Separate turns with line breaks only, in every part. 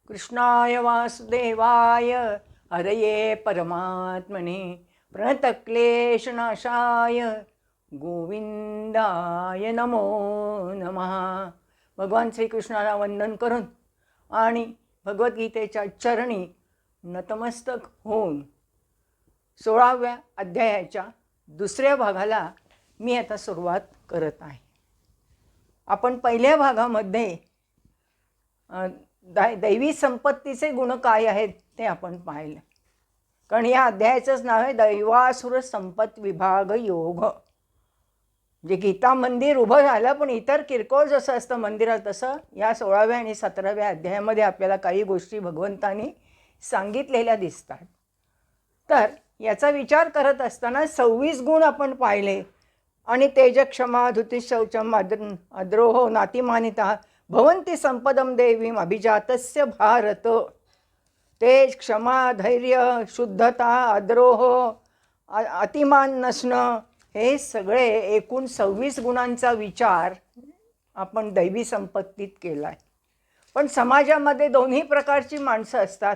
कृष्णाय वासुदेवाय हरये परमात्मने प्रणतक्लेशनाशाय गोविंदाय नमो नमः. भगवान श्रीकृष्णाला वंदन करून आणि भगवद्गीतेच्या चरणी नतमस्तक होऊन 16व्या अध्यायाच्या दुसऱ्या भागाला मी आता सुरुवात करत आहे. आपण पहिल्या भागामध्ये दैवी संपत्तीचे गुण काय आहेत ते आपण पाहिलं. कारण या अध्यायाचंच नाव आहे दैवासुर संपत विभाग योग. जे गीता मंदिर उभं झालं, पण इतर किरकोळ जसं असतं मंदिरात तसं या 16व्या आणि 17व्या अध्यायामध्ये आपल्याला काही गोष्टी भगवंतांनी सांगितलेल्या दिसतात. तर याचा विचार करत असताना 26 गुण आपण पाहिले. आणि तेज क्षमा धुती शौचम अद्रोहो नातिमानिता भवन्ति संपदम देवीम अभिजातस्य भारत. तेज क्षमा धैर्य शुद्धता अद्रोह अतिमान नसणं हे सगळे एकूण 26 गुणांचा विचार आपण दैवी संपत्तीत केला आहे. पण समाजामध्ये दोन्ही प्रकारची माणसं असतात,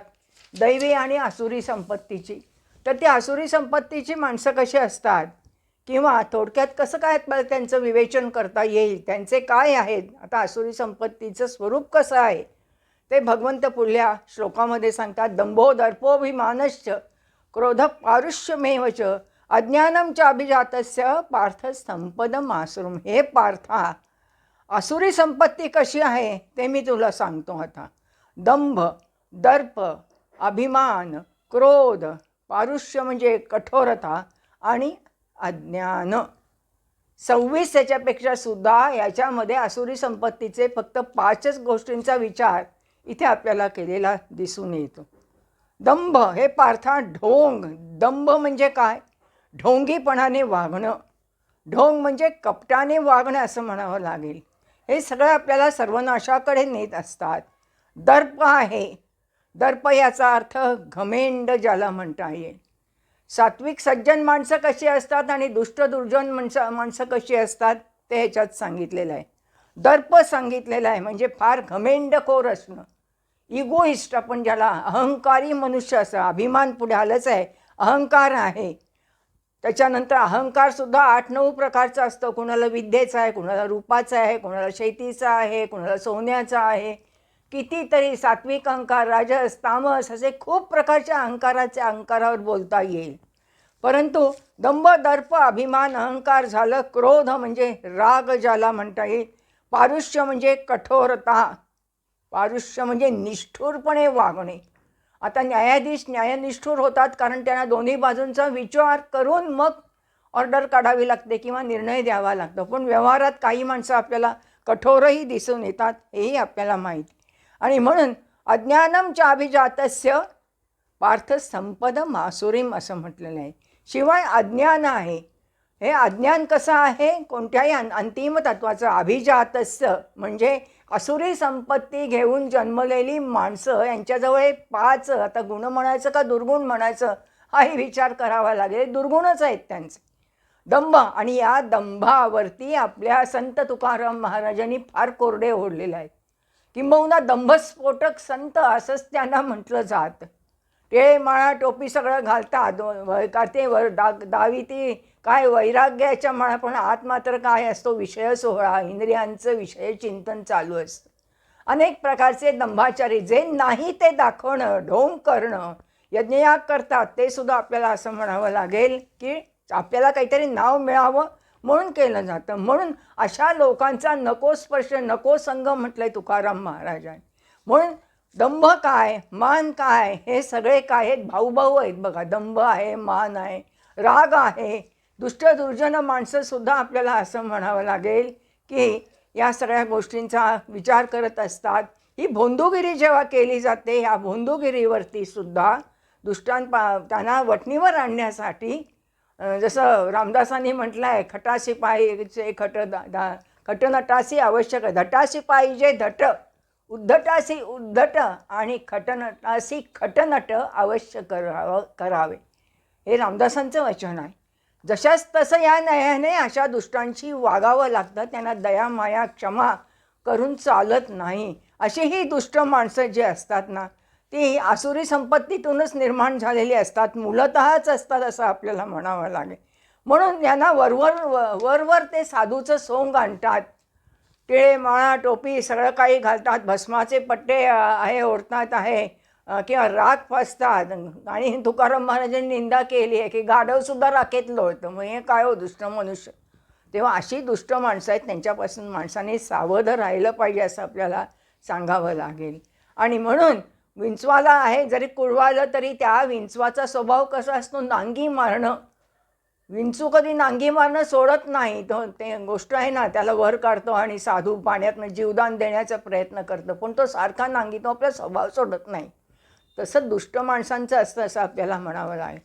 दैवी आणि आसुरी संपत्तीची. तर ती आसुरी संपत्तीची माणसं कशी असतात किंवा थोडक्यात कसं काय त्यांचं विवेचन करता येईल, त्यांचे काय आहेत, आता आसुरी संपत्तीचं स्वरूप कसं आहे ते भगवंत पुढल्या श्लोकामध्ये सांगतात. दंभो दर्पोभिमानश्च क्रोध पारुष्यमेवच अज्ञानम च अभिजातस्य पार्थ संपदम आसुरम. हे पार्था, आसुरी संपत्ती कशी आहे ते मी तुला सांगतो आता. दंभ, दर्प, अभिमान, क्रोध, पारुष्य म्हणजे कठोरता आणि अज्ञान. 26 याच्यापेक्षा सुद्धा याच्यामध्ये आसुरी संपत्तीचे फक्त 5च गोष्टींचा विचार इथे आपल्याला केलेला दिसून येतो. दंभ हे पार्था ढोंग. दंभ म्हणजे काय? ढोंगीपणाने वागणं. ढोंग म्हणजे कपटाने वागणं असं म्हणावं लागेल. हे सगळं आपल्याला सर्वनाशाकडे नेत असतात. दर्प आहे. दर्प याचा अर्थ घमेंड ज्याला म्हणता येईल. सात्विक सज्जन माणसं कशी असतात आणि दुष्ट दुर्जन माणसं कशी असतात ते ह्याच्यात सांगितलेलं आहे. दर्प सांगितलेलं आहे म्हणजे फार घमेंडखोर असणं, इगोइस्ट आपण ज्याला अहंकारी मनुष्य असं. अभिमान पुढे आलंच आहे. अहंकार आहे. त्याच्यानंतर अहंकारसुद्धा 8-9 प्रकारचा असतो. कुणाला विद्येचा आहे, कुणाला रूपाचा आहे, कुणाला शेतीचा आहे, कुणाला सोन्याचा आहे. कितीतरी सात्विक अहंकार, राजस, तामस असे खूप प्रकारच्या अहंकारावर बोलता येईल. परंतु दंभ, दर्प, अभिमान, अहंकार झालं. क्रोध म्हणजे राग ज्याला म्हणता येईल. पारुष्य म्हणजे कठोरता. पारुष्य म्हणजे निष्ठुरपणे वागणे. आता न्यायाधीश न्यायनिष्ठुर होतात कारण त्यांना दोन्ही बाजूंचा विचार करून मग ऑर्डर काढावी लागते किंवा निर्णय द्यावा लागतो. पण व्यवहारात काही माणसं आपल्याला कठोरही दिसून येतात, हेही आपल्याला माहिती. आणि म्हणून अज्ञानम च अभिजातस्य पार्थ संपदम आसुरीम असं म्हटलेलं आहे. शिवाय अज्ञान आहे. हे अज्ञान कसं आहे? कोणत्याही अंतिम तत्वाचं. अभिजातस्य म्हणजे आसुरी संपत्ती घेऊन जन्मलेली माणसं, यांच्याजवळ 5, आता गुण म्हणायचं का दुर्गुण म्हणायचं हाही विचार करावा लागेल. दुर्गुणच आहेत त्यांचे. दंभ, आणि या दंभावरती आपल्या संत तुकाराम महाराजांनी फार कोरडे ओढलेले आहेत. किंबहुना दंभस्फोटक संत असंच त्यांना म्हटलं जातं. ते माळा टोपी सगळं घालतात, ते दावी ती काय वैराग्याच्या माळा, पण आत मात्र काय असतो? विषय सोहळा, इंद्रियांचं विषय चिंतन चालू असतं. अनेक प्रकारचे दंभाचारी, जे नाही ते दाखवणं, ढोंग करणं, यज्ञयाग करतात. ते सुद्धा आपल्याला असं म्हणावं लागेल की आपल्याला काहीतरी नाव मिळावं म्हणून केलं जातं. म्हणून अशा लोकांचा नको स्पर्श, नको संग म्हटलंय तुकाराम महाराजांनी. म्हणून दंभ काय, मान काय, हे सगळे काय आहेत? भाऊ आहेत बघा. दंभ आहे, मान आहे, राग आहे. दुष्ट दुर्जन माणसंसुद्धा आपल्याला असं म्हणावं लागेल की या सगळ्या गोष्टींचा विचार करत असतात. ही भोंदूगिरी जेव्हा केली जाते, ह्या भोंदूगिरीवरती सुद्धा त्यांना वठणीवर आणण्यासाठी जसं रामदासांनी म्हटलं आहे, खटाशी पाहिजे खट नटासी आवश्यक, धटाशी पाहिजे धट, उद्धटासी उद्धट आणि खटनटासी खटनट अवश्य करावे. हे रामदासांचं वचन आहे. जशाच तसं या न्यायाने अशा दुष्टांशी वागावं लागतं. त्यांना दया माया क्षमा करून चालत नाही. अशी ही दुष्ट माणसं जी असतात ना, ती आसुरी संपत्तीतूनच निर्माण झालेली असतात, मूलतःच असतात असं आपल्याला म्हणावं लागेल. म्हणून यांना वरवर ते साधूचं सोंग आणतात. टिळे, माळा, टोपी सगळं काही घालतात, भस्माचे पट्टे आहे ओढतात आहे, किंवा राख फासतात. आणि तुकाराम महाराजांनी निंदा केली आहे की गाढवसुद्धा राखेत लोळतं. मग हे काय हो दुष्ट मनुष्य. तेव्हा अशी दुष्ट माणसं आहेत, त्यांच्यापासून माणसाने सावध राहिलं पाहिजे असं आपल्याला सांगावं लागेल. आणि म्हणून विंचवाला आहे जरी कुळवालं तरी त्या विंचवाचा स्वभाव कसा असतो, नांगी मारणं. विंचू कधी नांगी मारणं सोडत नाही. तो ते गोष्ट आहे ना, त्याला वर काढतो आणि साधू पाण्यातनं जीवदान देण्याचा प्रयत्न करतो, पण तो सारखा नांगी, तो आपला स्वभाव सोडत नाही. तसं दुष्ट माणसांचं असतं असं आपल्याला म्हणावं लागेल.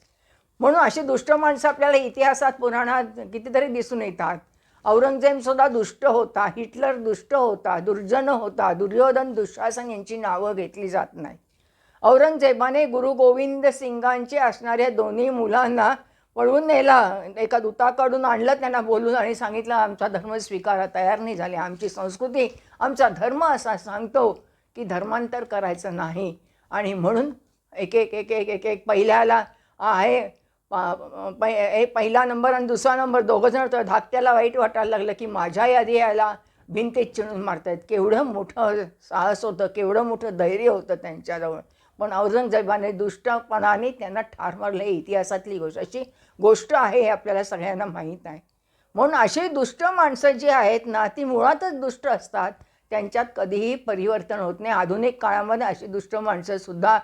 म्हणून अशी दुष्ट माणसं आपल्याला इतिहासात पुराणात कितीतरी दिसून येतात. औरंगजेबसुद्धा दुष्ट होता, हिटलर दुष्ट होता, दुर्जन होता, दुर्योधन, दुःशासन यांची नावं घेतली जात नाही. औरंगजेबाने गुरु गोविंद सिंगांचे असणाऱ्या दोन्ही मुलांना पळवून नेला. एका दूताकडून आणलं, त्यांना बोलून आणि सांगितलं आमचा धर्म स्वीकारा, तयार नाही झाले. आमची संस्कृती, आमचा धर्म असा सांगतो की धर्मांतर करायचं नाही. आणि म्हणून एक एक एक एक एक एक पहिल्याला आहे पहिला नंबर आणि दुसरा नंबर दोघंजण, तर धाकट्याला वाईट वाटायला लागलं की माझ्या यादी यायला भिंतीत चिणून मारतायत. केवढं मोठं साहस होतं, केवढं मोठं धैर्य होतं त्यांच्याजवळ. पण औरंगजेबाने दुष्टपणाने त्यांना ठार मारलं. इतिहासातली गोष्ट अशी गोष्ट आहे, हे आपल्याला सगळ्यांना माहीत आहे. म्हणून अशी दुष्ट माणसं जी आहेत ना, ती मुळातच दुष्ट असतात, त्यांच्यात कधीही परिवर्तन होत नाही. आधुनिक काळामध्ये अशी दुष्ट माणसंसुद्धा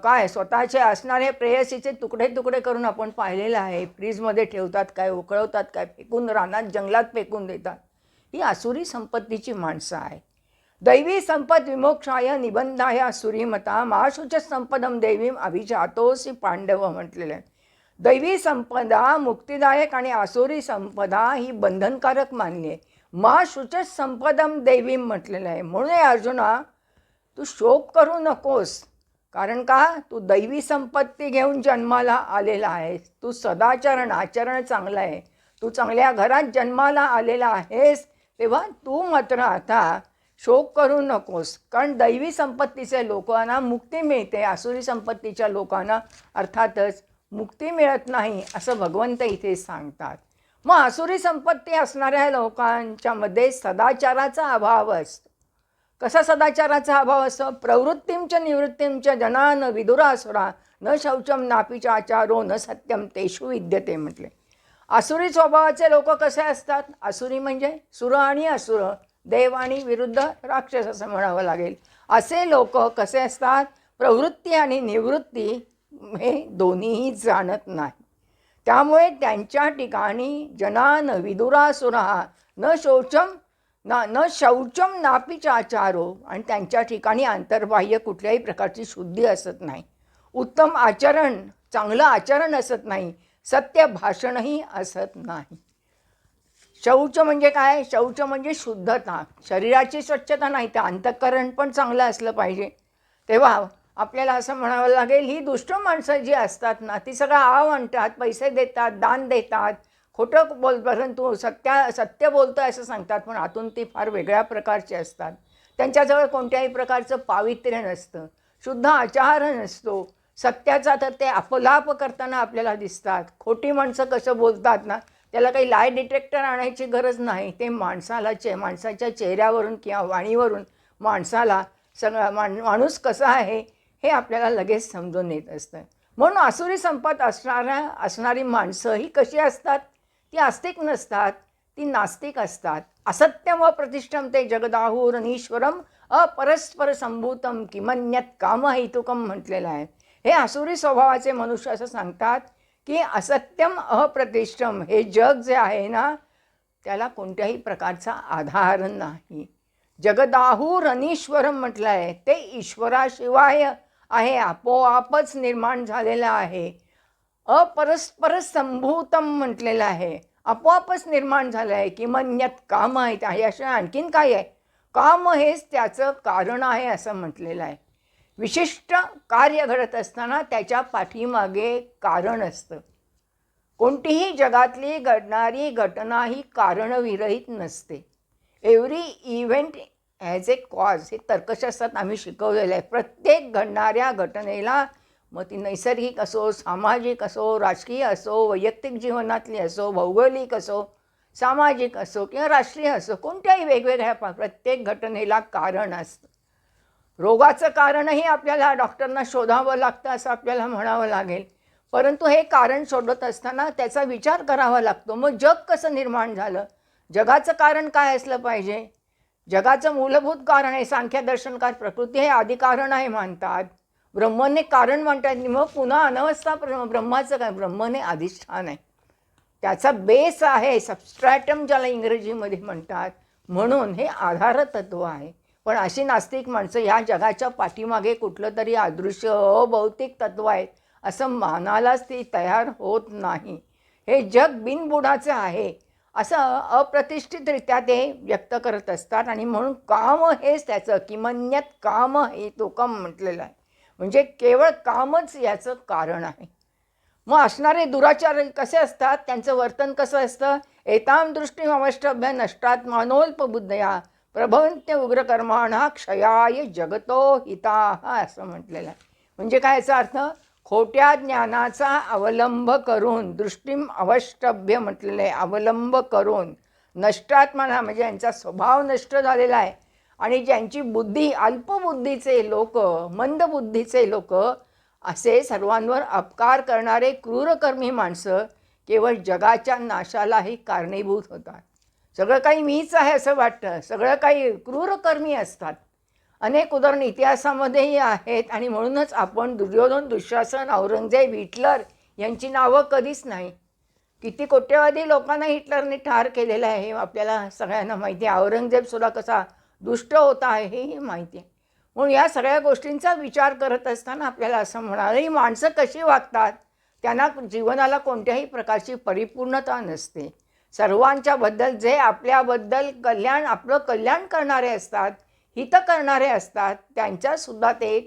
काय स्वतःचे असणारे प्रेयसीचे तुकडे तुकडे करून आपण पाहिलेलं आहे. फ्रीजमध्ये ठेवतात, काय उकळवतात, काय फेकून रानात जंगलात फेकून देतात. ही आसुरी संपत्तीची माणसं आहे. दैवी संपद विमोक्षाय निबंधाय आसुरीमता माशुच संपदम देवीम अभिजातोसी पांडव म्हटलेलं आहे. दैवी संपदा मुक्तिदायक आणि आसुरी संपदा ही बंधनकारक मानली आहे. मा शुचच संपदम देवीम म्हटलेलं आहे. म्हणून अर्जुना, तू शोक करू नकोस. कारण का, तू दैवी संपत्ती घेऊन जन्माला आलेला आहेस. तू सदाचरण, आचरण चांगलं आहे, तू चांगल्या घरात जन्माला आलेला आहेस. तेव्हा तू मात्र आता शोक करू नकोस. कारण दैवी संपत्तीच्या लोकांना मुक्ती मिळते, आसुरी संपत्तीच्या लोकांना अर्थातच मुक्ती मिळत नाही असं भगवंत इथे सांगतात. मग आसुरी संपत्ती असणाऱ्या लोकांच्यामध्ये सदाचाराचा अभाव असतो. कसा सदाचाराचा अभाव असतो? प्रवृत्तींच निवृत्तींच जना न विदुरासुरा न शौचम नापीच आचारो न सत्यम तेषु विद्यते म्हटले. आसुरी स्वभावाचे लोक कसे असतात? आसुरी म्हणजे सुर आणि असुर, देव आणि विरुद्ध राक्षस असं म्हणावं लागेल. असे लोक कसे असतात? प्रवृत्ती आणि निवृत्ती हे दोन्हीही जाणत नाही. त्यामुळे त्यांच्या ठिकाणी जनान विदुरासुरा न शौचम नापीच आचारो, आणि त्यांच्या ठिकाणी अंतर्बाह्य कुठल्याही प्रकारची शुद्धी असत नाही. उत्तम आचरण, चांगलं आचरण असत नाही. सत्य भाषणही असत नाही. शौच म्हणजे काय? शौच म्हणजे शुद्धता, शरीराची स्वच्छता नाही, तर अंतःकरण पण चांगलं असलं पाहिजे. तेव्हा आपल्याला असं म्हणावं लागेल, ही दुष्ट माणसं जी असतात ना, ती सगळं आव आणतात, पैसे देतात, दान देतात, खोटं परंतु सत्य बोलतं असं सांगतात, पण आतून ती फार वेगळ्या प्रकारची असतात. त्यांच्याजवळ कोणत्याही प्रकारचं पावित्र्य नसतं, शुद्ध आचार नसतो. सत्याचा तर ते अपलाप करताना आपल्याला दिसतात. खोटी माणसं कसं बोलतात ना, त्याला काही लाय डिटेक्टर आणायची गरज नाही. ते माणसाच्या चेहऱ्यावरून किंवा वाणीवरून माणसाला माणूस कसा आहे हे आपल्याला लगेच समजून येत असतं. म्हणून आसुरी संपत असणारी माणसं ही कशी असतात? ती आस्तिक नसतात, ती नास्तिक असतात. असत्यम अप्रतिष्ठम ते जगदाहुरनीश्वरम अपरस्पर संभूतम किमन्यत कामहेतुकम म्हटलेलं आहे. हे आसुरी स्वभावाचे मनुष्य असं सांगतात की असत्यम अप्रतिष्ठम, हे जग जे आहे ना, त्याला कोणत्याही प्रकारचा आधार नाही. जगदाहुरनीश्वरम म्हटलं आहे, ते ईश्वराशिवाय आहे, आपोआपच निर्माण झालेलं आहे. अपरस्पर संभूतम म्हटलेलं आहे, आपोआपच निर्माण झालं आहे. किमन्यत काम आहे, अशा आणखीन काय आहे? काम हेच त्याचं कारण आहे असं म्हटलेलं आहे. विशिष्ट कार्य घडत असताना त्याच्या पाठीमागे कारण असतं. कोणतीही जगातली घडणारी घटना ही कारणविरहित नसते. एव्हरी इव्हेंट ॲज ए कॉज हे तर्कशास्त्रात आम्ही शिकवलेलं आहे. प्रत्येक घडणाऱ्या घटनेला, मग ती नैसर्गिक असो, सामाजिक असो, राजकीय असो, वैयक्तिक जीवनातली असो, भौगोलिक असो, सामाजिक असो किंवा राष्ट्रीय असो, कोणत्याही वेगवेगळ्या प्रत्येक घटनेला कारण असतं. रोगाचं कारणही आपल्याला डॉक्टरना शोधावं लागतं असं आपल्याला म्हणावं लागेल, परंतु हे कारण शोधत असताना त्याचा विचार करावा लागतो. मग जग कसं निर्माण झालं, जगाचं कारण काय असलं पाहिजे. जगाचं मूलभूत कारण आहे, सांख्यदर्शनकार प्रकृती हे आदिकारण आहे मानतात, ब्रह्मने कारण म्हणतात. मग पुन्हा अनवस्था ब्रह्माचं काय, ब्रह्मने अधिष्ठान आहे, त्याचा बेस आहे, सबस्ट्रॅटम ज्याला इंग्रजीमध्ये म्हणतात. म्हणून हे आधार तत्व आहे. पण अशी नास्तिक माणसं ह्या जगाच्या पाठीमागे कुठलं तरी अदृश्य अभौतिक तत्व आहे असं मानायलाच ती तयार होत नाही. हे जग बिनबुडाचं आहे असं अप्रतिष्ठितरित्या ते व्यक्त करत असतात. आणि म्हणून काम हेच त्याचं किमन्यत काम हेतुकम म्हटलेलं आहे. म्हणजे केवळ कामच याचं कारण आहे. मग असणारे दुराचार कसे असतात, त्यांचं वर्तन कसं असतं. एताम दृष्टी अवष्टभ्य नष्टात मानोल्पबुद्धया प्रभवंत्य उग्रकर्माणा क्षयाय जगतो हिताः असं म्हटलेलं आहे. म्हणजे काय याचा अर्थ, खोट्या ज्ञानाचा अवलंब करून, दृष्टीम अवष्टभ्य म्हटलेलं आहे, अवलंब करून नष्टात्मना म्हणजे यांचा स्वभाव नष्ट झालेला आहे. आणि ज्यांची बुद्धी अल्पबुद्धीचे लोक, मंदबुद्धीचे लोक, असे सर्वांवर अपकार करणारे क्रूरकर्मी माणसं केवळ जगाच्या नाशालाही कारणीभूत होतात. सगळं काही मीच आहे असं वाटतं, सगळं काही क्रूरकर्मी असतात. अनेक उदाहरण इतिहासामध्येही आहेत. आणि म्हणूनच आपण दुर्योधन, दुःशासन, औरंगजेब, हिटलर यांची नावं कधीच नाही. किती कोट्यवधी लोकांना हिटलरने ठार केलेलं आहे हे आपल्याला सगळ्यांना माहिती आहे. औरंगजेबसुद्धा कसा दुष्ट होता आहे हेही माहिती आहे. म्हणून या सगळ्या गोष्टींचा विचार करत असताना आपल्याला असं म्हणालं, ही माणसं कशी वागतात, त्यांना जीवनाला कोणत्याही प्रकारची परिपूर्णता नसते. सर्वांच्याबद्दल जे आपल्याबद्दल आपलं कल्याण करणारे असतात, हित करणारे असतात, त्यांच्यासुद्धा ते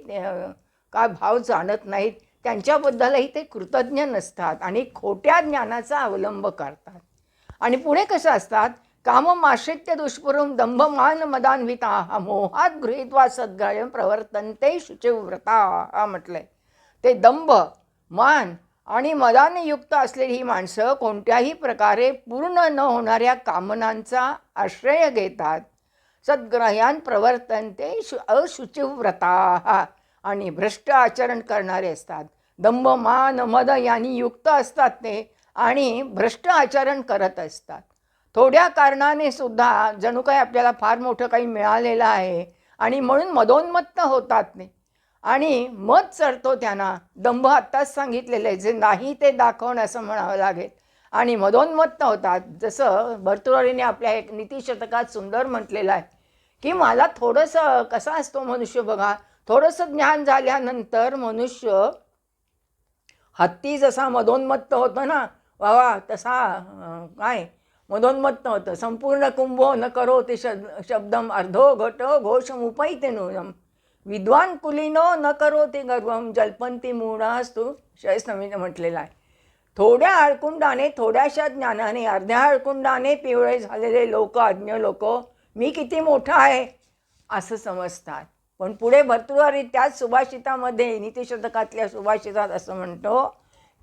काय भाव जाणत नाहीत, त्यांच्याबद्दलही ते कृतज्ञ नसतात आणि खोट्या ज्ञानाचा अवलंब करतात. आणि पुढे कसं असतात, काममाश्रित्य दुष्पुरम दंभमान मदान्विता मोहात गृहीत्वा सद्ग्राह्यं प्रवर्तन्ते शुचिव्रता म्हटलंय. ते दंभ, मान आणि मदाने युक्त असलेली ही माणसं कोणत्याही प्रकारे पूर्ण न होणाऱ्या कामनांचा आश्रय घेतात. सद्ग्राह्यान प्रवर्तन्ते अशुचिव्रता आणि भ्रष्ट आचरण करणारे असतात. दंभ, मान, मद यांनी युक्त असतात ते आणि भ्रष्ट आचरण करत असतात. थोड्या कारणाने सुद्धा जणू काही आपल्याला फार मोठं काही मिळालेलं आहे आणि म्हणून मदोन्मत्त होतात ते आणि मत चढतो त्यांना. दंभ आत्ताच सांगितलेलं आहे, जे नाही ते दाखवणं असं म्हणावं लागेल. आणि मदोन्मत्त होतात. जसं भर्तृहरीने आपल्या एक नीतिशतकात सुंदर म्हटलेलं आहे की मला थोडंसं, कसा असतो मनुष्य बघा, थोडंसं ज्ञान झाल्यानंतर मनुष्य हत्ती जसा मदोन्मत्त होतो ना, वा तसा काय मदोन्मत्त होतं. संपूर्ण कुंभो न करो ते शब्दम अर्धो घट घोषमुपैते नूनम विद्वान कुलीनो न करो ते गर्वम जल्पंती मूढास्तु शयस्नवीने म्हटलेलं आहे. थोड्या अळकुंडाने, थोड्याशा ज्ञानाने, अर्ध्या अळकुंडाने पिवळे झालेले लोक, अज्ञ लोक मी किती मोठा आहे असं समजतात. पण पुढे भर्तृहरी त्याच सुभाषितामध्ये, नीतिशतकातल्या सुभाषितात असं म्हणतो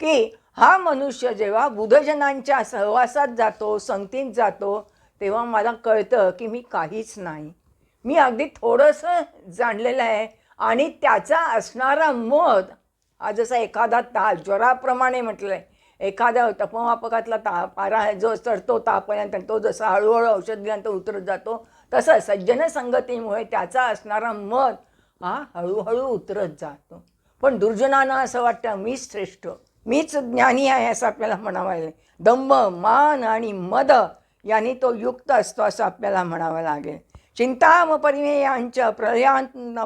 की हा मनुष्य जेव्हा बुधजनांच्या सहवासात जातो, संगतीत जातो, तेव्हा मला कळतं की मी काहीच नाही, मी अगदी थोडंसं जाणलेलं आहे. आणि त्याचा असणारा मध हा जसा एखादा ज्वराप्रमाणे म्हटलं आहे, एखाद्या तपमापकातला पारा जो चढतो तापर्यंत, तो जसा हळूहळू औषध दिल्यानंतर उतरत जातो, तसं सज्जन संगतीमुळे त्याचा असणारा मध हा हळूहळू उतरत जातो. पण दुर्जनांना असं वाटतं मीच श्रेष्ठ, मीच ज्ञानी आहे असं आपल्याला म्हणावं लागेल. दंभ, मान आणि मद यांनी तो युक्त असतो असं आपल्याला म्हणावं लागेल. चिंताम परिमेयांच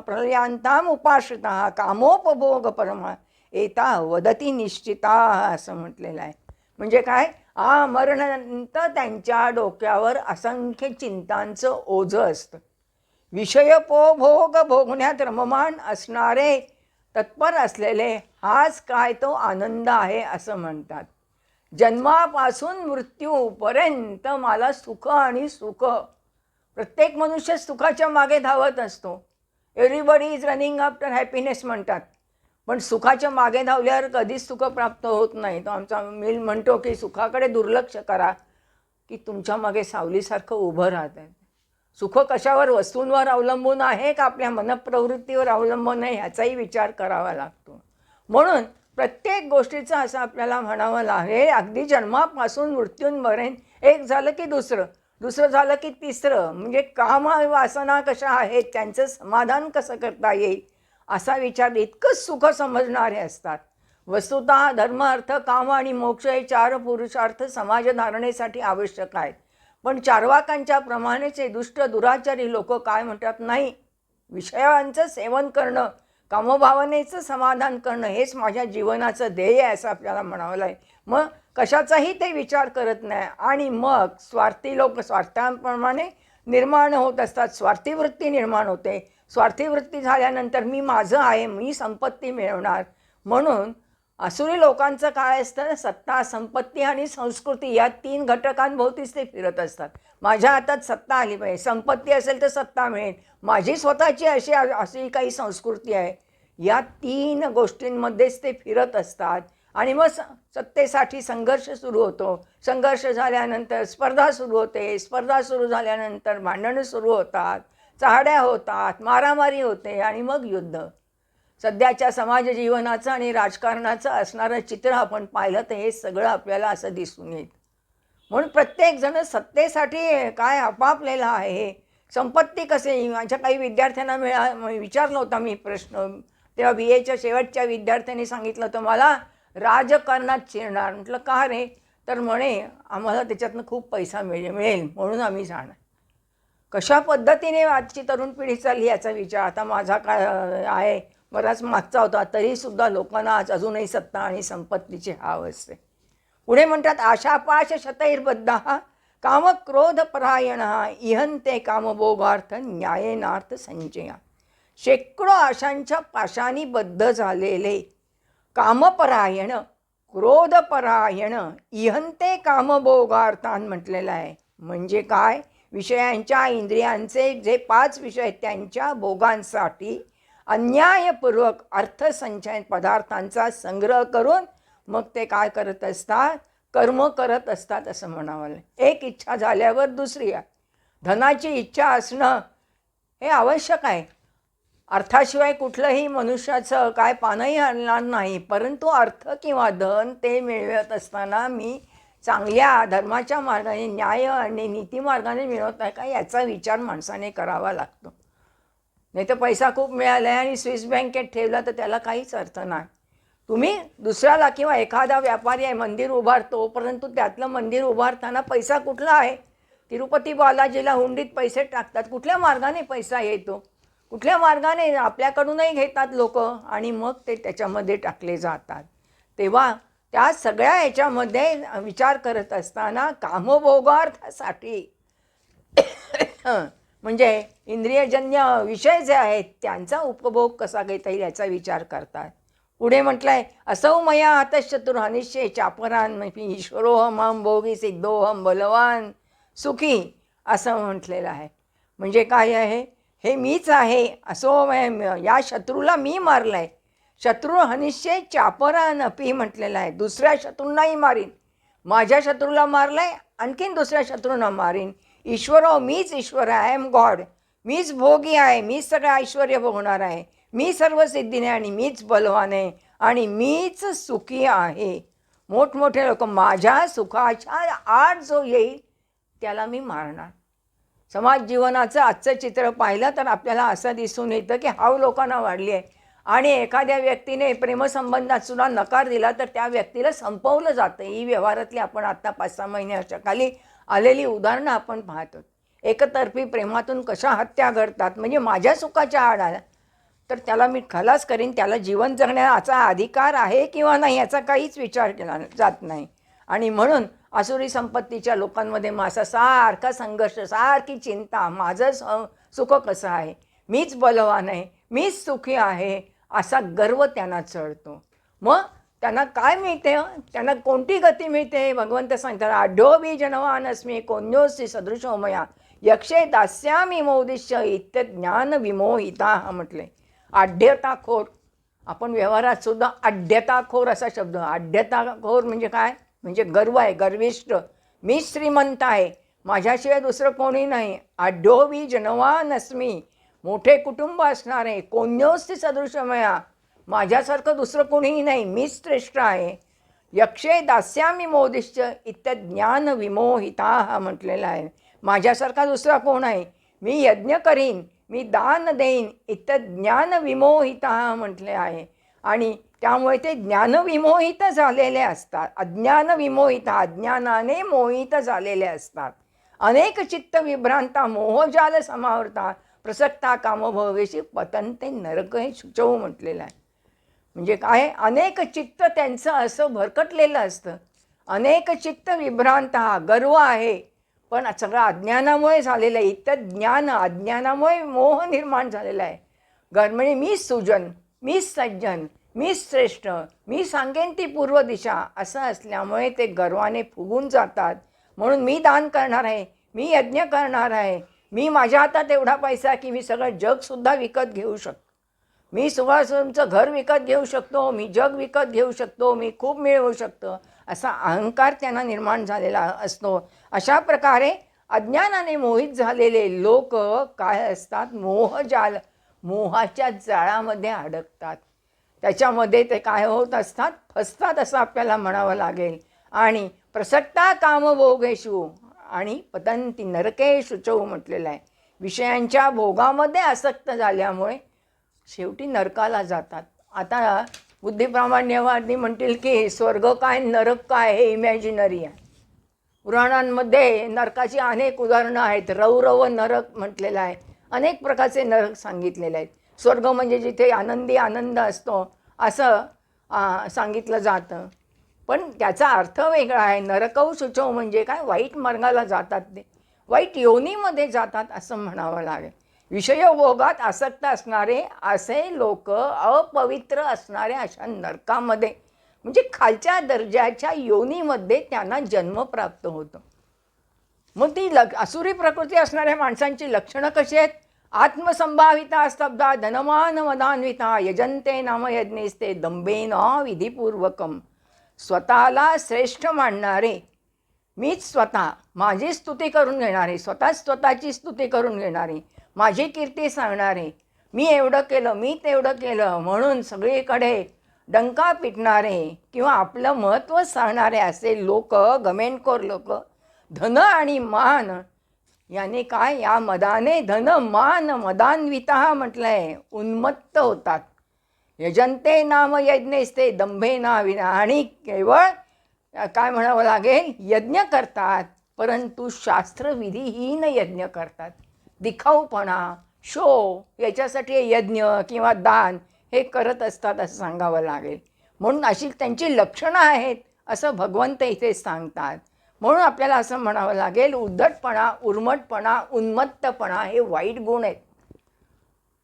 प्रलयांताम उपाश्रिता कामोपभोग परमा एता वदती निश्चिता असं म्हटलेलं आहे. म्हणजे काय, मरणानंतर त्यांच्या डोक्यावर असंख्य चिंतांचं ओझं असतं. विषयपोभोग भोगण्यात रममाण असणारे, तत्पर असलेले, हाच काय तो आनंद आहे असं म्हणतात. जन्मापासून मृत्यूपर्यंत मला सुख आणि सुख प्रत्येक मनुष्य सुखाच्या मागे धावत असतो. Everybody is running after happiness म्हणतात. पण सुखाच्या मागे धावल्यावर कधीच सुख प्राप्त होत नाही. तो आमचा मिल म्हणतो की सुखाकडे दुर्लक्ष करा की तुमच्या मागे सावलीसारखं उभं राहतं. सुख कशावर, वस्तूंवर अवलंबून आहे का आपल्या मनप्रवृत्तीवर अवलंबून आहे ह्याचाही विचार करावा लागतो. म्हणून प्रत्येक गोष्टीचं असं आपल्याला म्हणावं लागेल, अगदी जन्मापासून मृत्यूंपर्यंत एक झालं की दुसरं, दुसरं झालं की तिसरं, म्हणजे काम वासना कशा आहेत त्यांचं समाधान कसं करता येईल असा विचार इतकंच सुख समजणारे असतात. वस्तुतः धर्म, अर्थ, काम आणि मोक्ष हे 4 पुरुषार्थ समाजधारणेसाठी आवश्यक आहेत. पण चार्वाकांच्या प्रमाणेच हे दुष्ट दुराचारी लोक काय म्हणतात, नाही, विषयांचं सेवन करणं, कामभावनेचं समाधान करणं हेच माझ्या जीवनाचं ध्येय आहे असं आपल्याला म्हणावं लागेल. मग कशाचाही ते विचार करत नाही आणि मग स्वार्थी लोक स्वार्थाप्रमाणे निर्माण होत असतात. स्वार्थी वृत्ती निर्माण होते. स्वार्थी वृत्ती झाल्यानंतर मी माझं आहे, मी संपत्ती मिळवणार. म्हणून आसुरी लोकांचं काय असतं, सत्ता, संपत्ती आणि संस्कृती या 3 घटकांभोवतीच ते फिरत असतात. माझ्या हातात सत्ता आली पाहिजे, संपत्ती असेल तर सत्ता मिळेल, माझी स्वतःची अशी काही संस्कृती आहे, या 3 गोष्टींमध्येच ते फिरत असतात. आणि मग सत्तेसाठी संघर्ष सुरू होतो. संघर्ष झाल्यानंतर स्पर्धा सुरू होते. स्पर्धा सुरू झाल्यानंतर भांडणं सुरू होतात, चहाड्या होतात, मारामारी होते आणि मग युद्ध. सध्याच्या समाज जीवनाचं आणि राजकारणाचं असणारं चित्र आपण पाहिलं तर हे सगळं आपल्याला असं दिसून येतं. म्हणून प्रत्येकजण सत्तेसाठी काय आपापलेला आहे. संपत्ती कसे, माझ्या काही विद्यार्थ्यांना विचारलं होता मी प्रश्न, तेव्हा BAच्या शेवटच्या विद्यार्थ्यांनी सांगितलं होतं मला राजकारणात शिरणार. म्हटलं का रे, तर म्हणे आम्हाला त्याच्यातनं खूप पैसा मिळेल म्हणून आम्ही जाणार. कशा पद्धतीने आजची तरुण पिढी चालली याचा विचार आता माझा काय आहे, बराच मागचा होता, तरीसुद्धा लोकांना आज अजूनही सत्ता आणि संपत्तीची हाव असते. पुढे म्हणतात आशापाश शतैर्बद्ध कामक्रोधपरायण इहंते कामभोगार्थ न्यायेनार्थ संचया. शेकडो आशांच्या पाशांनी बद्ध झालेले कामपरायण, क्रोधपरायण, इहंते कामभोगार्थान म्हटलेलं आहे. म्हणजे काय, विषयांच्या इंद्रियांचे जे 5 विषय त्यांच्या भोगांसाठी अन्यायपूर्वक अर्थसंचय पदार्थांचा संग्रह करून मग ते काय करत असतात, कर्म करत असतात असं म्हणावं लागेल. एक इच्छा झाल्यावर दुसरी आहे. धनाची इच्छा असणं हे आवश्यक आहे. अर्थाशिवाय कुठलंही मनुष्याचं काय पानही हलणार नाही. परंतु अर्थ किंवा धन ते मिळवत असताना मी चांगल्या धर्माच्या मार्गाने, न्याय आणि नीतिमार्गाने मिळवत आहे का याचा विचार माणसाने करावा लागतो. नाही तर पैसा खूप मिळाला आहे आणि स्विस बँकेत ठेवला तर त्याला काहीच अर्थ नाही. तुम्ही दुसऱ्याला किंवा एखादा व्यापारी आहे मंदिर उभारतो, परंतु त्यातलं मंदिर उभारताना पैसा कुठला आहे, तिरुपती बालाजीला हुंडीत पैसे टाकतात, कुठल्या मार्गाने पैसा येतो, कुठल्या मार्गाने आपल्याकडूनही घेतात लोक आणि मग ते त्याच्यामध्ये टाकले जातात. तेव्हा त्या सगळ्या ह्याच्यामध्ये विचार करत असताना कामभोगार्थासाठी म्हणजे इंद्रियजन्य विषय जे आहेत त्यांचा उपभोग कसा घेता येईल याचा विचार करतात. पुढे म्हटलं आहे असौ मया हतश्चतुर्हनिश्चय चापरान ईश्वरोहम भोगी सिद्धोहम बलवान सुखी असं म्हटलेलं आहे. म्हणजे काय आहे, हे मीच आहे असो, या शत्रूला मी मारलं आहे. शत्रू हनिश्चय चापरान अपी म्हटलेलं आहे. दुसऱ्या शत्रूंनाही मारीन, माझ्या शत्रूला मारलं आहे आणखीन दुसऱ्या शत्रूंना मारीन. ईश्वरो मीच ईश्वर आहे, आय एम गॉड, मीच भोगी आहे, मीच सगळं ऐश्वर भोगणार आहे, मी सर्व सिद्धीने आणि मीच बलवान आहे आणि मीच सुखी आहे. मोठमोठे लोक माझ्या सुखाच्या आड जो येईल त्याला मी मारणार. समाज जीवनाचं आजचं चित्र पाहिलं तर आपल्याला असं दिसून येतं की हाव लोकांना वाढली आहे आणि एखाद्या व्यक्तीने प्रेमसंबंधात सुद्धा नकार दिला तर त्या व्यक्तीला संपवलं जातं. ही व्यवहारातली आपण आत्ता 5-6 महिन्याच्या खाली आलेली उदाहरणं आपण पाहतो. एकतर्फी प्रेमातून कशा हत्या घडतात. म्हणजे माझ्या सुखाच्या आड आला तर त्याला मी खलास करीन, त्याला जीवन जगण्याचा अधिकार आहे किंवा नाही याचा काहीच विचार केला जात नाही. आणि म्हणून आसुरी संपत्तीच्या लोकांमध्ये माझा सारखा संघर्ष, सारखी चिंता, माझं सुख कसं आहे, मीच बलवान आहे, मीच सुखी आहे असा गर्व त्यांना चढतो. मग त्यांना काय मिळते, त्यांना कोणती गती मिळते, भगवंत सांगतात आढ्योबी जनवान अस्मी कोन्योसी सदृशो मया. यक्षे दास्यामी मोदिश्य इत्य ज्ञान विमोहिता म्हटले. आढ्यताखोर, आपण व्यवहारात सुद्धा आढ्यताखोर असा शब्द. आढ्यताखोर म्हणजे काय? म्हणजे गर्व आहे, गर्विष्ठ. मी श्रीमंत आहे, माझ्याशिवाय दुसरं कोणी नाही. आढ्योवी जनवानस्मी, मोठे कुटुंब असणारे. कोण्योस्ति सदृशमया, माझ्यासारखं दुसरं कोणीही नाही, मीच श्रेष्ठ आहे. यक्षे दास्यामी मोदिश्च इत्य ज्ञान विमोहिता म्हटलेलं आहे. माझ्यासारखा दुसरा कोण आहे? मी यज्ञ करीन, मी दान देईन, इत्य ज्ञान विमोहिता म्हटले आहे. आणि त्यामुळे ते ज्ञानविमोहित झालेले असतात. अज्ञान विमोहित, अज्ञानाने मोहित झालेले असतात. अनेक चित्त विभ्रांता मोहजाल समावृता प्रसक्ता कामभोगेशी पतंते नरक हे शुचव म्हटलेलं आहे. म्हणजे काय? अनेक चित्त त्यांचं असं भरकटलेलं असतं. अनेक चित्त विभ्रांत, गर्व आहे, पण सगळं अज्ञानामुळे झालेलं आहे. इतकं ज्ञान, अज्ञानामुळे मोह निर्माण झालेला आहे. म्हणजे मीच सुजन, मीच सज्जन, मीच श्रेष्ठ, मी सांगेन ती पूर्व दिशा, असं असल्यामुळे ते गर्वाने फुगून जातात. म्हणून मी दान करणार आहे, मी यज्ञ करणार आहे, मी माझ्या हातात एवढा पैसा की मी सगळं जगसुद्धा विकत घेऊ शकतो, मी तुमचं घर विकत घेऊ शकतो, मी जग विकत घेऊ शकतो, मी खूप मिळवू शकतो, असा अहंकार त्यांना निर्माण झालेला असतो. अशा प्रकारे अज्ञानाने मोहित झालेले लोक काय असतात? मोहजाल, मोहाच्या जाळामध्ये अडकतात. त्याच्यामध्ये ते काय होत असतात? फसतात असं आपल्याला म्हणावं लागेल. आणि प्रसक्ता कामभोगेषु आणि पतंती नरके शुचौ म्हटलेलं आहे. विषयांच्या भोगामध्ये आसक्त झाल्यामुळे शेवटी नरकाला जातात. आता बुद्धिप्रामाण्यवादी म्हणतील की स्वर्ग काय नरक काय हे इमॅजिनरी आहे. पुराणांमध्ये नरकाची अनेक उदाहरणं आहेत. रौरव नरक म्हटलेलं आहे, अनेक प्रकारचे नरक सांगितलेले आहेत. स्वर्ग म्हणजे जिथे आनंदी आनंद असतो असं सांगितलं जातं, पण त्याचा अर्थ वेगळा आहे. नरकौ शुचौ म्हणजे काय? वाईट मार्गाला जातात, ते वाईट योनीमध्ये जातात असं म्हणावं लागेल. विषयभोगात आसक्त असणारे असे लोक अपवित्र असणारे अशा नरकामध्ये म्हणजे खालच्या दर्जाच्या योनीमध्ये त्यांना जन्म प्राप्त होतो. मग ती असुरी प्रकृती असणाऱ्या माणसांची लक्षणं कशी आहेत? आत्मसंभाविता स्तब्धा धनमान मदान्विता यजंते नाम यज्ञेस्ते दंभेन विधिपूर्वकम. स्वतःला श्रेष्ठ मानणारे, मीच स्वतः माझी स्तुती करून घेणारे, स्वतःची स्तुती करून घेणारे, माझी कीर्ती सांगणारे, मी एवढं केलं, मी तेवढं केलं म्हणून सगळीकडे डंका पिटणारे किंवा आपलं महत्त्व सांगणारे असे लोक, गमेनखोर लोक, धन आणि मान याने काय? या मदाने धन मान मदान्विता म्हटलं आहे, उन्मत्त होतात. यजंते नाम यज्ञेस्ते दंभेना विना, आणि केवळ काय म्हणावं लागेल? यज्ञ करतात, परंतु शास्त्रविधीहीन यज्ञ करतात. दिखाऊपणा, शो याच्यासाठी यज्ञ किंवा दान हे करत असतात असं सांगावं लागेल. म्हणून अशी त्यांची लक्षणं आहेत असं भगवंत इथे सांगतात. म्हणून आपल्याला असं म्हणावं लागेल, उद्धटपणा, उर्मटपणा, उन्मत्तपणा हे वाईट गुण आहेत.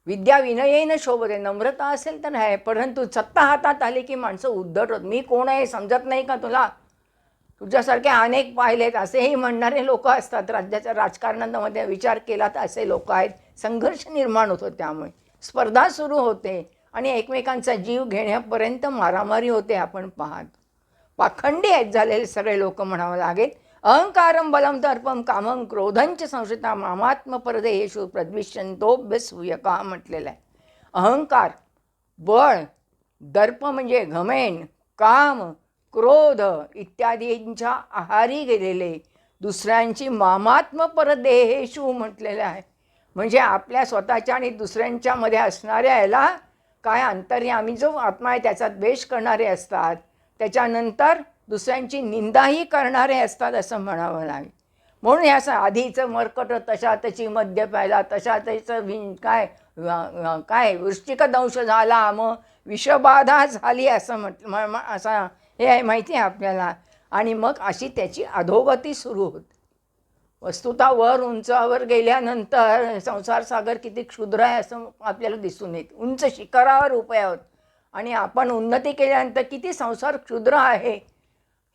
विद्या विनयेन शोभते, नम्रता असेल तर आहे, परंतु सत्ता हातात आली की माणसं उद्धट होत. मी कोण आहे समजत नाही का तुला? तुझ्यासारखे अनेक पाहिलेत असेही म्हणणारे लोक असतात. राज्याच्या राजकारणामध्ये विचार केला तर असे लोक आहेत. संघर्ष निर्माण होतो, त्यामुळे स्पर्धा सुरू होते आणि एकमेकांचा जीव घेण्यापर्यंत मारामारी होते. आपण पाहतो पाखंडी आहेत झालेले सगळे लोक म्हणावं लागेल. अहंकारम बलम दर्पम कामं क्रोधंच संश्रिता मामात्मपरदेहेषु प्रद्विष्यंतोभ्यसूयका म्हटलेलं आहे. अहंकार, बळ, दर्प म्हणजे घमेंड, काम, क्रोध इत्यादींच्या आहारी गेलेले, दुसऱ्यांची मामात्मपरदेहेषु म्हटलेलं आहे. म्हणजे आपल्या स्वतःच्या आणि दुसऱ्यांच्यामध्ये असणाऱ्या याला काय अंतर्यामी जो आत्मा आहे त्याचा द्वेष करणारे असतात. त्याच्यानंतर दुसऱ्यांची निंदाही करणारे असतात असं म्हणावं लागेल. म्हणून ह्या आधीचं मरकट तशा त्याची मद्य प्यायला, तशा त्याचं काय वृश्चिक दंश झाला, मग विषबाधा झाली असं असं हे आहे माहिती आहे आपल्याला. आणि मग अशी त्याची अधोगती सुरू होते. वस्तुतः वर उंचावर गेल्यानंतर संसार सागर किती क्षुद्र आहे असं आपल्याला दिसून येते. उंच शिखरावर उभे आहोत आणि आपण उन्नती केल्यानंतर किती संसार क्षुद्र आहे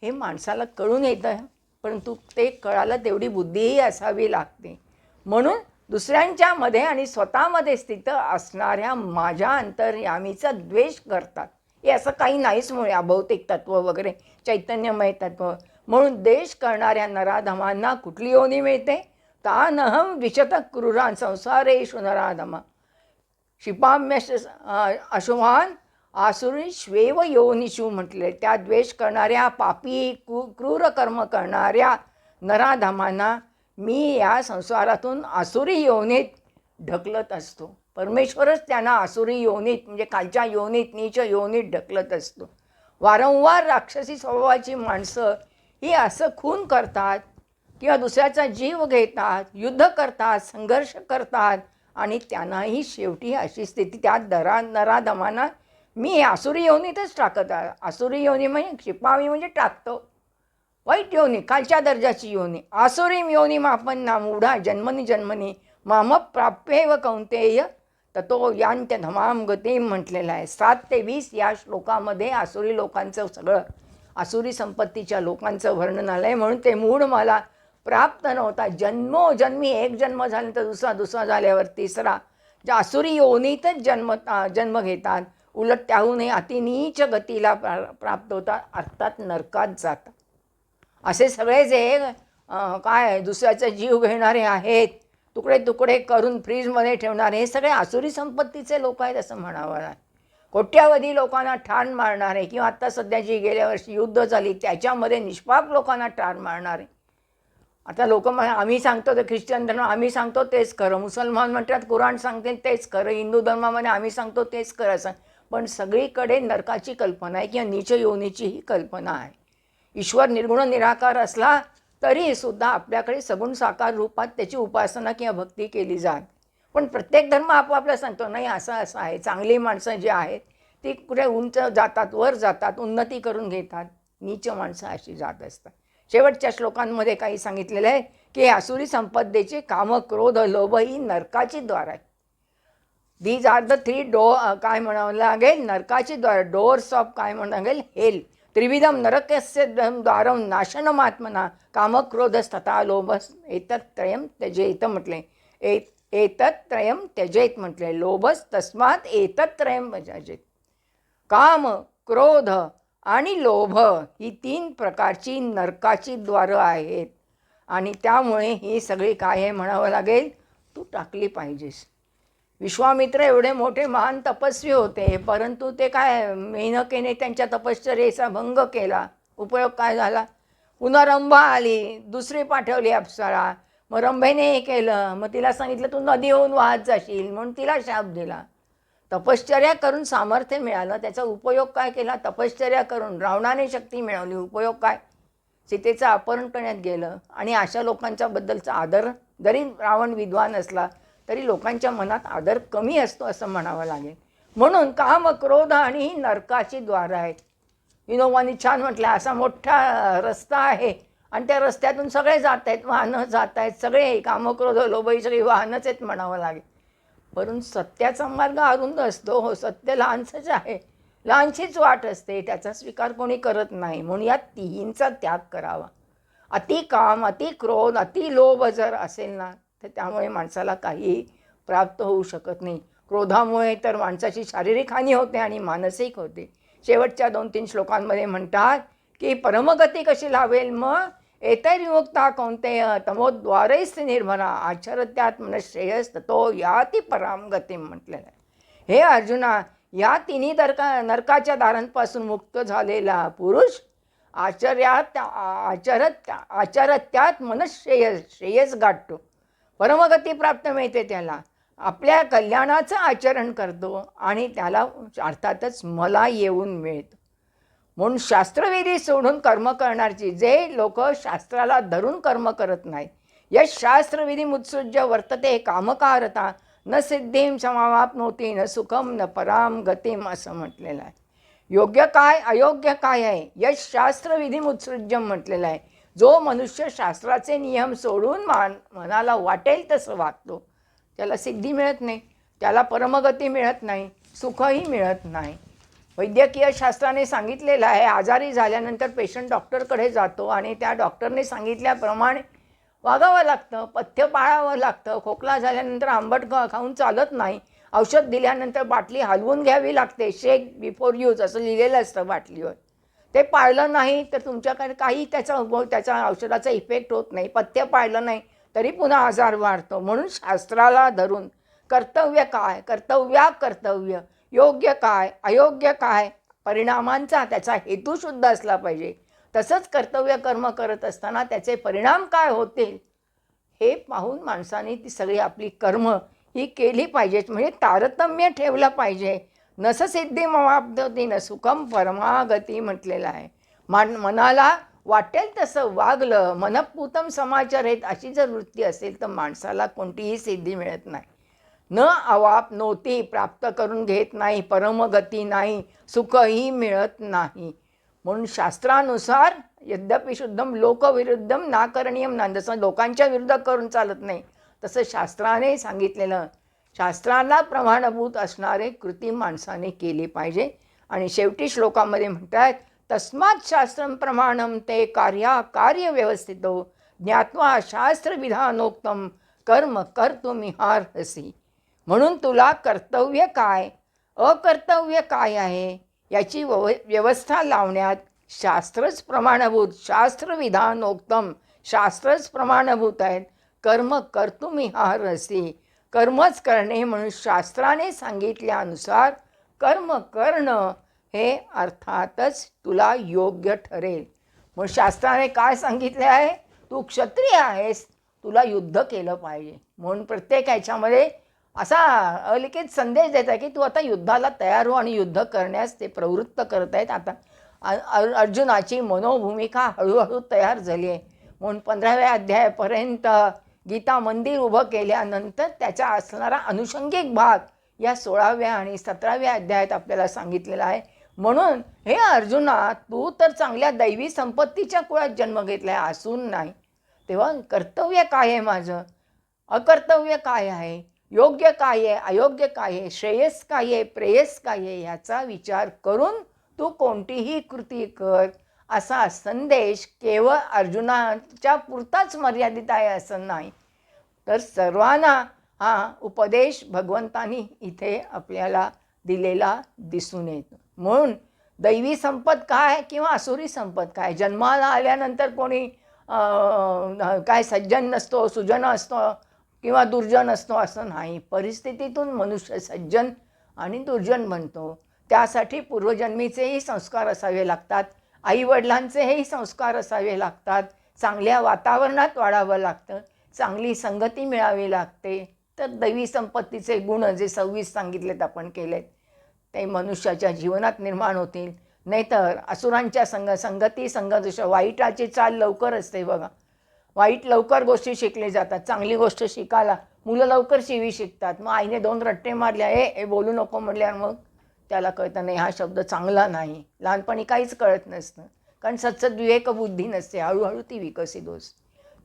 हे माणसाला कळून येतं. परंतु ते कळायला तेवढी बुद्धीही असावी लागते. म्हणून दुसऱ्यांच्यामध्ये आणि स्वतःमध्ये स्थित असणाऱ्या माझ्या अंतर्यामीचा द्वेष करतात. हे असं काही नाहीच मुळे अभौतिक तत्व वगैरे चैतन्यमय तत्व. म्हणून द्वेष करणाऱ्या नराधमांना कुठली योनी मिळते? तानहम विशत क्रूरान संसारेषु नराधमा क्षिपाम्यश अशुभान आसुरी श्वेव योनिषु म्हटले. त्या द्वेष करणाऱ्या पापी क्रूर कर्म करणाऱ्या नराधमांना मी या संसारातून आसुरी योनीत ढकलत असतो. परमेश्वरच त्यांना आसुरी योनीत म्हणजे खालच्या योनीत नीच योनीत ढकलत असतो. वारंवार राक्षसी स्वभावाची माणसं ही असं खून करतात किंवा दुसऱ्याचा जीव घेतात, युद्ध करतात, संघर्ष करतात आणि त्यांनाही शेवटी अशी स्थिती त्या नराधमांना मी आसुरी योनीतच टाकत आहे. आसुरी योनी म्हणजे क्षिपावी म्हणजे टाकतो, वाईट योनी, खालच्या दर्जाची योनी. आसुरीम योनी मापन्ना मूढा जन्मनी जन्मनी माम प्राप्येव कौंतेय ततो यांत्य धमाम गतीम म्हटलेलं आहे. 7 ते 20 या श्लोकामध्ये आसुरी लोकांचं सगळं आसुरी संपत्तीच्या लोकांचं वर्णन आलं आहे. म्हणून ते मूढ मला प्राप्त नव्हता. जन्मोजन्मी एक जन्म झाल्यानंतर दुसरा झाल्यावर तिसरा ज्या आसुरी योनीतच जन्म घेतात. उलट त्याहूनही अतिनीच गतीला प्राप्त होतात, अर्थात नरकात जातात. असे सगळे जे काय दुसऱ्याचा जीव घेणारे आहेत, तुकडे तुकडे करून फ्रीजमध्ये ठेवणारे, हे सगळे आसुरी संपत्तीचे लोक आहेत असं म्हणावं लागेल. कोट्यावधी लोकांना ठाण मारणारे किंवा आत्ता सध्या जी गेल्या वर्षी युद्ध झाली त्याच्यामध्ये निष्पाप लोकांना ठाण मारणारे. आता लोक आम्ही सांगतो तर ख्रिश्चन धर्म आम्ही सांगतो तेच खरं, मुसलमान म्हणतात कुराण सांगते तेच खरं, हिंदू धर्मामध्ये आम्ही सांगतो तेच खरं असं. पण सगळीकडे नरकाची कल्पना आहे किंवा नीच योनीचीही कल्पना आहे. ईश्वर निर्गुण निराकार असला तरीसुद्धा आपल्याकडे सगुण साकार रूपात त्याची उपासना किंवा भक्ती केली जात. पण प्रत्येक धर्म आपापला सांगतो नाही असं आहे. चांगली माणसं जी आहेत ती कुठे उंच जातात, वर जातात, उन्नती करून घेतात. नीच माणसं अशी जात असतात. शेवटच्या श्लोकांमध्ये काही सांगितलेलं आहे की आसुरी संपदेचे काम, क्रोध, लोभ ही नरकाची द्वार आहे. दीज आर द 3 काय म्हणावं लागेल नरकाची द्वार, डोअर्स ऑफ काय म्हणावं लागेल हेल. त्रिविधम नरकस्य द्वारम नाशनमात्मना कामक्रोधस्तथा लोभस एतत्त्रयम त्यजेत म्हटले. एतत्त्रयम त्यजेत म्हटले. लोभस तस्मात एतत्त्रयम त्यजेत. काम, क्रोध आणि लोभ ही 3 प्रकारची नरकाची द्वारं आहेत आणि त्यामुळे ही सगळी काय आहे म्हणावं लागेल तू टाकली पाहिजेस. विश्वामित्र एवढे मोठे महान तपस्वी होते, परंतु ते काय मेनकेने त्यांच्या तपश्चर्येचा भंग केला. उपयोग काय झाला? पुन्हा रंभा आली, दुसरी पाठवली अप्सरा. मग रंभेने हे केलं, मग तिला सांगितलं तू नदी होऊन वाहत जाशील म्हणून तिला शाप दिला. तपश्चर्या करून सामर्थ्य मिळालं, त्याचा उपयोग काय केला? तपश्चर्या करून रावणाने शक्ती मिळवली, उपयोग काय? सीतेचं अपहरण करण्यात गेलं. आणि अशा लोकांच्या बद्दलचा आदर, जरी रावण विद्वान असला तरी लोकांच्या मनात आदर कमी असतो असं म्हणावं लागेल. म्हणून काम, क्रोध आणि ही नरकाची द्वारं आहेत. विनोबांनी छान म्हटलं, असा मोठा रस्ता आहे आणि त्या रस्त्यातून सगळे जात आहेत, वाहनं जात आहेत, सगळे काम, क्रोध, लोभ ही सगळी वाहनच आहेत म्हणावं लागेल. परंतु सत्याचा मार्ग अरुंद असतो. हो, सत्य लहानसंच आहे, लहानशीच वाट असते, त्याचा स्वीकार कोणी करत नाही. म्हणून या तिहींचा त्याग करावा. अति काम, अति क्रोध, अति लोभ जर असेल ना तर त्यामुळे माणसाला काही प्राप्त होऊ शकत नाही. क्रोधामुळे तर माणसाची शारीरिक हानी होते आणि मानसिक होते. शेवटच्या 2-3 श्लोकांमध्ये म्हणतात की परमगती कशी लावेल? मग एतैर्विमुक्ता कौंतेय तमोद्वारैस्त निर्भरा आचरत्यात मनश्रेयस ततो याति पराम गतिम म्हटलेलं आहे. हे अर्जुना, या 3 नरकाच्या दारांपासून मुक्त झालेला पुरुष आचरत्यात मनश्रेयस गाठतो, परमगती प्राप्त मिळते त्याला, आपल्या कल्याणाचं आचरण करतो आणि त्याला अर्थातच मला येऊन मिळतं. म्हणून शास्त्रविधी सोडून कर्म करणारची, जे लोक शास्त्राला धरून कर्म करत नाही, यश शास्त्रविधी मुत्सृज्य वर्तते कामकारता न सिद्धीम समावाप्नोती न सुखम न पराम गतिम असं म्हटलेलं आहे. योग्य काय अयोग्य काय आहे? यश शास्त्रविधी मुत्सृज्यम म्हटलेलं आहे. जो मनुष्य शास्त्राचे नियम सोडून मनाला वाटेल तसं वागतो त्याला सिद्धी मिळत नाही, त्याला परमगती मिळत नाही, सुखही मिळत नाही. वैद्यकीय शास्त्राने सांगितलेलं आहे, आजारी झाल्यानंतर पेशंट डॉक्टरकडे जातो आणि त्या डॉक्टरने सांगितल्याप्रमाणे वागावं लागतं, पथ्य पाळावं लागतं. खोकला झाल्यानंतर आंबट खाऊन चालत नाही. औषध दिल्यानंतर बाटली हलवून घ्यावी लागते. शेक बिफोर यूज असं लिहिलेलं असतं बाटलीवर. ते पाळलं नाही तर तुमच्याकडे काही त्याचा औषधाचा इफेक्ट होत नाही. पथ्य पाळलं नाही तरी पुन्हा आजार वाढतो. म्हणून शास्त्राला धरून कर्तव्य काय, कर्तव्य, योग्य काय, अयोग्य काय, परिणामांचा त्याचा हेतू शुद्ध असला पाहिजे. तसंच कर्तव्य कर्म करत असताना त्याचे परिणाम काय होतील हे पाहून माणसाने ती सगळी आपली कर्म ही केली पाहिजेत. म्हणजे तारतम्य ठेवलं पाहिजे. नससिद्धी मवाप्नोती न सुखम परमागती म्हटलेलं आहे. मनाला वाटेल तसं वागलं, मनःपूतं समाचरेत अशी जर वृत्ती असेल तर माणसाला कोणतीही सिद्धी मिळत नाही. न अवाप्नोती प्राप्त करून घेत नाही, परमगती नाही, सुखही मिळत नाही. म्हणून शास्त्रानुसार यद्यपि शुद्धम लोकविरुद्धम नाकरणीयम ना, जसं लोकांच्या विरुद्ध करून चालत नाही तसं शास्त्राने सांगितलेलं, शास्त्राला प्रमाणभूत असणारे कृती माणसाने केली पाहिजे. आणि शेवटी श्लोकामध्ये म्हणतात, तस्मात् शास्त्रम प्रमाणम ते कार्य व्यवस्थितो ज्ञात्वा शास्त्रविधानोक्तम कर्म कर्तुमिहार्हसि. म्हणून तुला कर्तव्य काय, अकर्तव्य काय आहे याची व्यवस्था लावण्यात शास्त्रच प्रमाणभूत, शास्त्रविधानोक्तम, शास्त्रच प्रमाणभूत आहेत. कर्म कर्तुमिहार्हसि, कर्मच करणे म्हणून शास्त्राने सांगितल्यानुसार कर्म करणं हे अर्थातच तुला योग्य ठरेल. म्हणून शास्त्राने काय सांगितले आहे, तू क्षत्रिय आहेस, तुला युद्ध केलं पाहिजे. म्हणून प्रत्येक ह्याच्यामध्ये असा अलिखित संदेश देत आहे की तू आता युद्धाला तयार हो आणि युद्ध करण्यास ते प्रवृत्त करत आहेत. आता अर्जुनाची मनोभूमिका हळूहळू तयार झाली आहे. म्हणून 15व्या अध्यायापर्यंत गीता मंदिर उभं केल्यानंतर त्याचा असणारा अनुषंगिक भाग या 16व्या आणि 17व्या अध्यायात आपल्याला सांगितलेला आहे. म्हणून हे अर्जुना, तू तर चांगल्या दैवी संपत्तीच्या कुळात जन्म घेतला आहे असून नाही, तेव्हा कर्तव्य काय आहे माझं, अकर्तव्य काय आहे, योग्य काय आहे, अयोग्य काय आहे, श्रेयस काय आहे, प्रेयस काय आहे, ह्याचा विचार करून तू कोणतीही कृती कर. असा संदेश केवळ अर्जुनाच्या पुरताच मर्यादित आहे असं नाही, तर सर्वांना हा उपदेश भगवंतांनी इथे आपल्याला दिलेला दिसून येतो. म्हणून दैवी संपत काय किंवा असुरी संपत काय, जन्माला आल्यानंतर कोणी काय सज्जन नसतो, सुजन असतो किंवा दुर्जन असतो असं नाही. परिस्थितीतून मनुष्य सज्जन आणि दुर्जन बनतो. त्यासाठी पूर्वजन्मीचेही संस्कार असावे लागतात, आईवडिलांचेही संस्कार असावे लागतात, चांगल्या वातावरणात वाढावं लागतं, चांगली संगती मिळावी लागते. तर दैवी संपत्तीचे गुण जे 26 सांगितलेत आपण केलेत ते मनुष्याच्या जीवनात निर्माण होतील. नाहीतर असुरांच्या संगत वाईटाची चाल लवकर असते बघा. वाईट लवकर गोष्टी शिकले जातात, चांगली गोष्ट शिकायला मुलं लवकर शिवी शिकतात. मग आईने 2 रट्टे मारल्या, हे बोलू नको म्हटल्यावर मग त्याला कळतं नाही हा शब्द चांगला नाही. लहानपणी काहीच कळत नसतं, कारण सत्सद विवेक बुद्धी नसते, हळूहळू ती विकसित होते.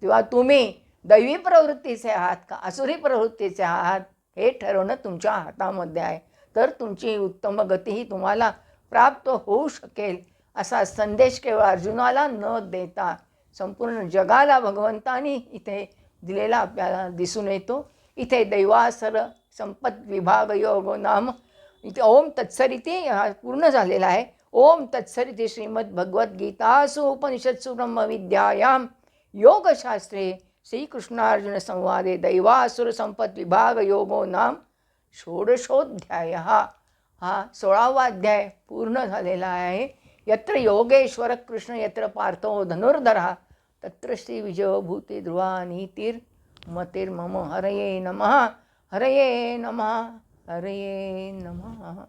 तेव्हा तुम्ही दैवी प्रवृत्तीचे आहात का असुरी प्रवृत्तीचे आहात हे ठरवणं तुमच्या हातामध्ये आहे. तर तुमची उत्तम गतीही तुम्हाला प्राप्त होऊ शकेल असा संदेश केवळ अर्जुनाला न देता संपूर्ण जगाला भगवंतांनी इथे दिलेला आपल्याला दिसून येतो. इथे दैवासर संपत विभाग योग नाम इथे ओम तत्सरिती पूर्ण झालेला आहे. ओम तत्सरिती श्रीमद्भगवद्गीतासु उपनिषत्सु ब्रह्मविद्यायां योगशास्त्रे श्रीकृष्णार्जुन संवादे दैवासुर संपत विभाग योगो नाम षोडशोऽध्याय. हा 16वा अध्याय पूर्ण झालेला आहे. यत्र योगेश्वर कृष्ण यत्र पार्थो धनुर्धरः तत्र श्री विजयो भूते ध्रुवा नीतिर्मतिर्मम. हरये नमः, हरये नमः, हरये नमः.